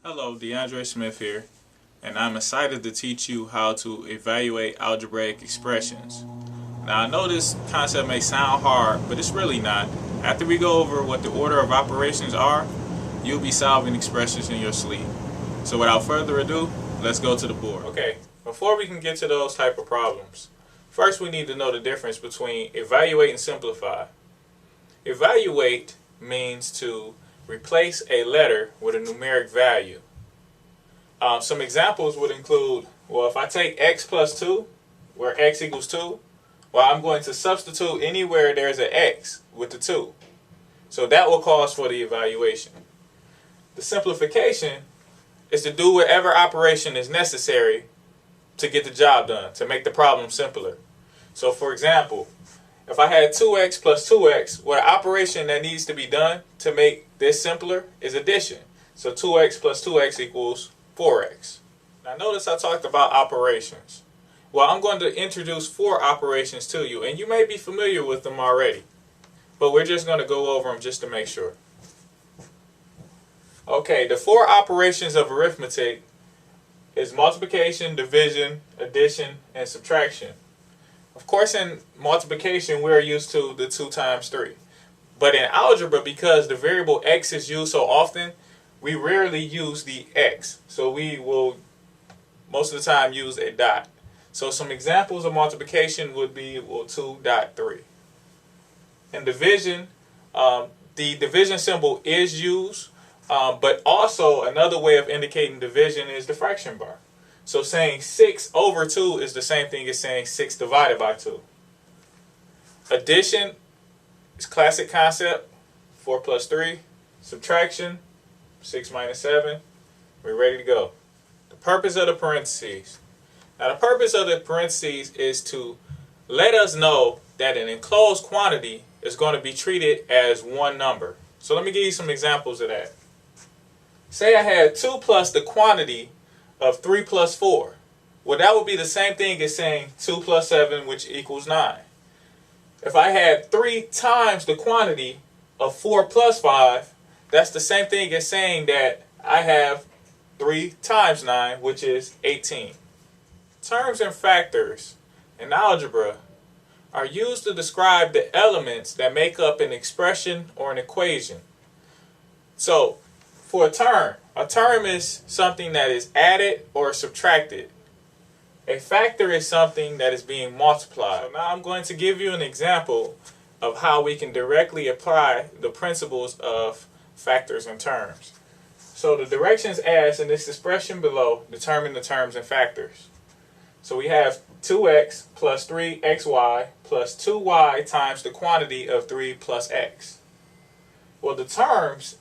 Hello, DeAndre Smith here, and I'm excited to teach you how to evaluate algebraic expressions. Now, I know this concept may sound hard, but it's really not. After we go over what the order of operations are, you'll be solving expressions in your sleep. So without further ado, let's go to the board. Okay, before we can get to those type of problems, first we need to know the difference between evaluate and simplify. Evaluate means to replace a letter with a numeric value. Some examples would include, well, if I take x plus 2, where x equals 2, well, I'm going to substitute anywhere there's an x with the 2. So that will cause for the evaluation. The simplification is to do whatever operation is necessary to get the job done, to make the problem simpler. So for example, if I had 2x plus 2x, well, the operation that needs to be done to make this simpler is addition. So 2x plus 2x equals 4x. Now notice I talked about operations. Well, I'm going to introduce 4 operations to you, and you may be familiar with them already, but we're just going to go over them just to make sure. Okay, the 4 operations of arithmetic is multiplication, division, addition, and subtraction. Of course, in multiplication, we're used to the 2 times 3. But in algebra, because the variable x is used so often, we rarely use the x. So we will, most of the time, use a dot. So some examples of multiplication would be, well, 2.3. In division, the division symbol is used, but also another way of indicating division is the fraction bar. So saying 6 over 2 is the same thing as saying 6 divided by 2. Addition is classic concept, 4 plus 3. Subtraction, 6 minus 7. We're ready to go. The purpose of the parentheses. Now the purpose of the parentheses is to let us know that an enclosed quantity is going to be treated as one number. So let me give you some examples of that. Say I had 2 plus the quantity of 3 plus 4. Well, that would be the same thing as saying 2 plus 7, which equals 9. If I had 3 times the quantity of 4 plus 5, that's the same thing as saying that I have 3 times 9, which is 18. Terms and factors in algebra are used to describe the elements that make up an expression or an equation. So, for a term is something that is added or subtracted. A factor is something that is being multiplied. So now I'm going to give you an example of how we can directly apply the principles of factors and terms. So the directions as in this expression below determine the terms and factors. So we have 2x plus 3xy plus 2y times the quantity of 3 plus x. Well, the terms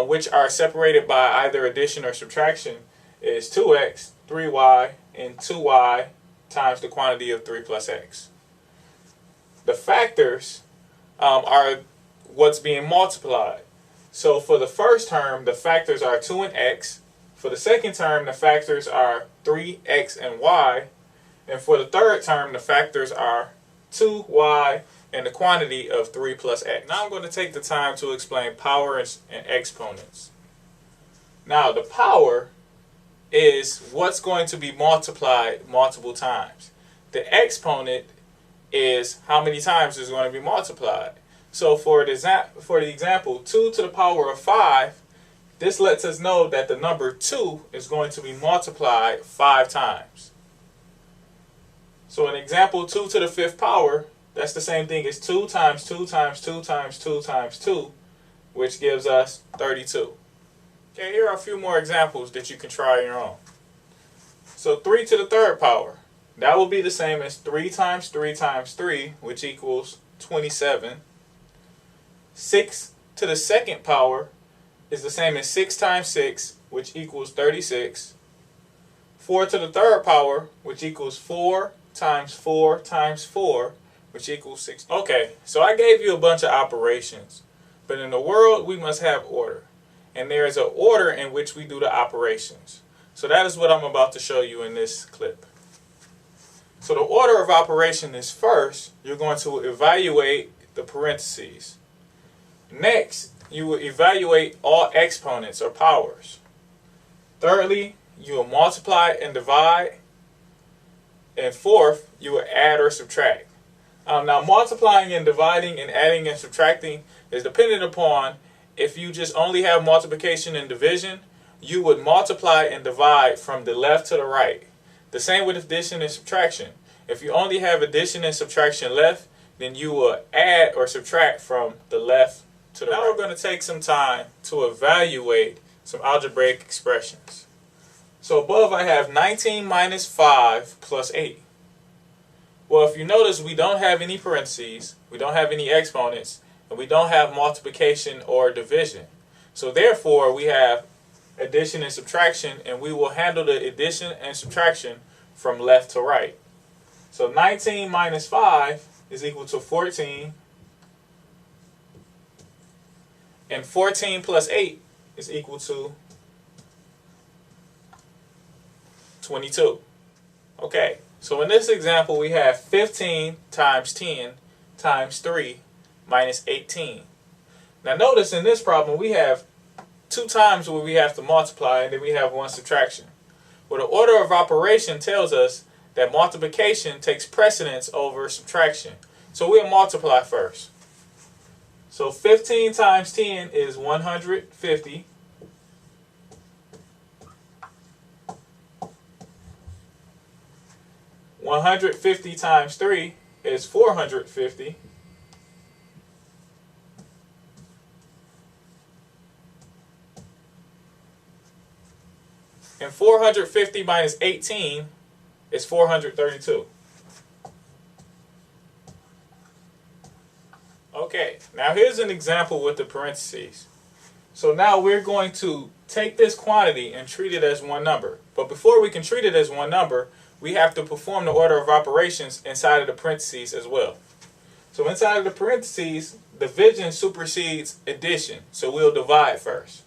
which are separated by either addition or subtraction is 2x, 3y, and 2y times the quantity of 3 plus x. The factors are what's being multiplied. So for the first term, the factors are 2 and x. For the second term, the factors are 3x and y. And for the third term, the factors are 2y and the quantity of 3 plus x. Now I'm going to take the time to explain power and exponents. Now the power is what's going to be multiplied multiple times. The exponent is how many times it's going to be multiplied. So for the example, 2 to the power of 5, this lets us know that the number 2 is going to be multiplied 5 times. So in example 2 to the 5th power, that's the same thing as 2 times 2 times 2 times 2 times 2, which gives us 32. Okay, here are a few more examples that you can try on your own. So 3 to the 3rd power, that will be the same as 3 times 3 times 3, which equals 27. 6 to the 2nd power is the same as 6 times 6, which equals 36. 4 to the 3rd power, which equals 4 times 4 times 4, which equals 6. Okay, so I gave you a bunch of operations, but in the world we must have order, and there is an order in which we do the operations. So that is what I'm about to show you in this clip. So the order of operation is first, you're going to evaluate the parentheses. Next, you will evaluate all exponents or powers. Thirdly, you will multiply and divide. And fourth, you will add or subtract. Now, multiplying and dividing and adding and subtracting is dependent upon if you just only have multiplication and division, you would multiply and divide from the left to the right. The same with addition and subtraction. If you only have addition and subtraction left, then you will add or subtract from the left to the right. Now we're going to take some time to evaluate some algebraic expressions. So above I have 19 minus 5 plus 8. Well, if you notice, we don't have any parentheses, we don't have any exponents, and we don't have multiplication or division. So therefore, we have addition and subtraction, and we will handle the addition and subtraction from left to right. So 19 minus 5 is equal to 14, and 14 plus 8 is equal to 22. Okay, so in this example we have 15 times 10 times 3 minus 18. Now notice in this problem we have 2 times where we have to multiply, and then we have 1 subtraction. Well, the order of operation tells us that multiplication takes precedence over subtraction. So we'll multiply first. So 15 times 10 is 150. 150 times 3 is 450. And 450 minus 18 is 432. Okay, now here's an example with the parentheses. So now we're going to take this quantity and treat it as one number. But before we can treat it as one number, we have to perform the order of operations inside of the parentheses as well. So inside of the parentheses, division supersedes addition. So we'll divide first.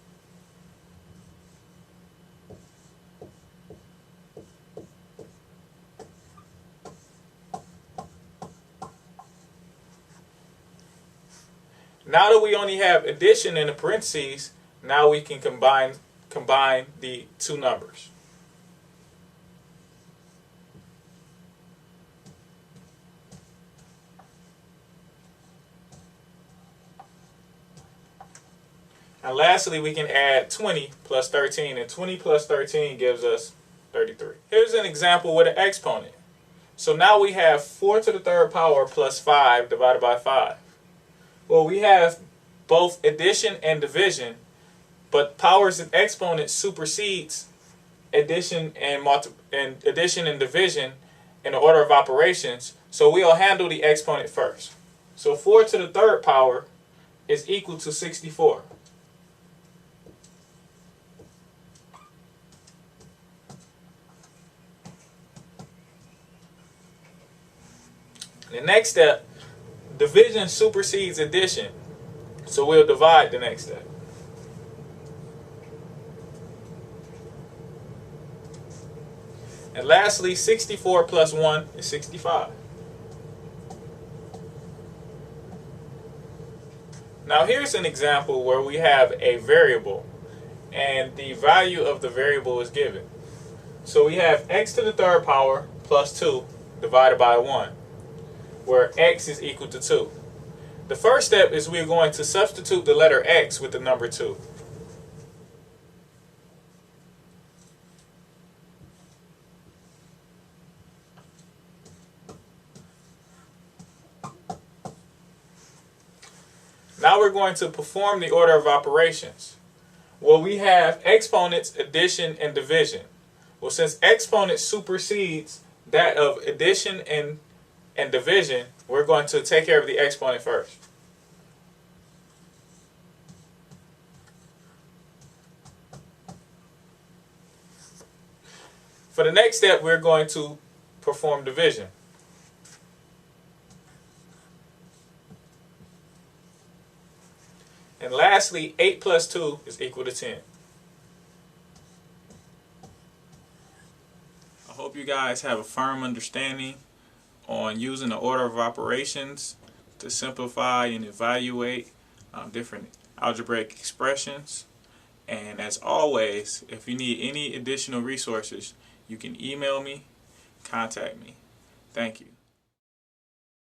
Now that we only have addition in the parentheses, now we can combine the two numbers. And lastly, we can add 20 plus 13, and 20 plus 13 gives us 33. Here's an example with an exponent. So now we have 4 to the third power plus 5 divided by 5. Well, we have both addition and division, but powers and exponents supersedes addition and division in the order of operations. So we'll handle the exponent first. So 4 to the third power is equal to 64. The next step, division supersedes addition, so we'll divide the next step. And lastly, 64 plus 1 is 65. Now here's an example where we have a variable, and the value of the variable is given. So we have x to the third power plus 2 divided by 1. Where x is equal to 2. The first step is we're going to substitute the letter x with the number 2. Now we're going to perform the order of operations. Well, we have exponents, addition, and division. Well, since exponent supersedes that of addition and division, we're going to take care of the exponent first. For the next step, we're going to perform division. And lastly, 8 plus 2 is equal to 10. I hope you guys have a firm understanding on using the order of operations to simplify and evaluate different algebraic expressions. And as always, if you need any additional resources, you can email me, contact me. Thank you.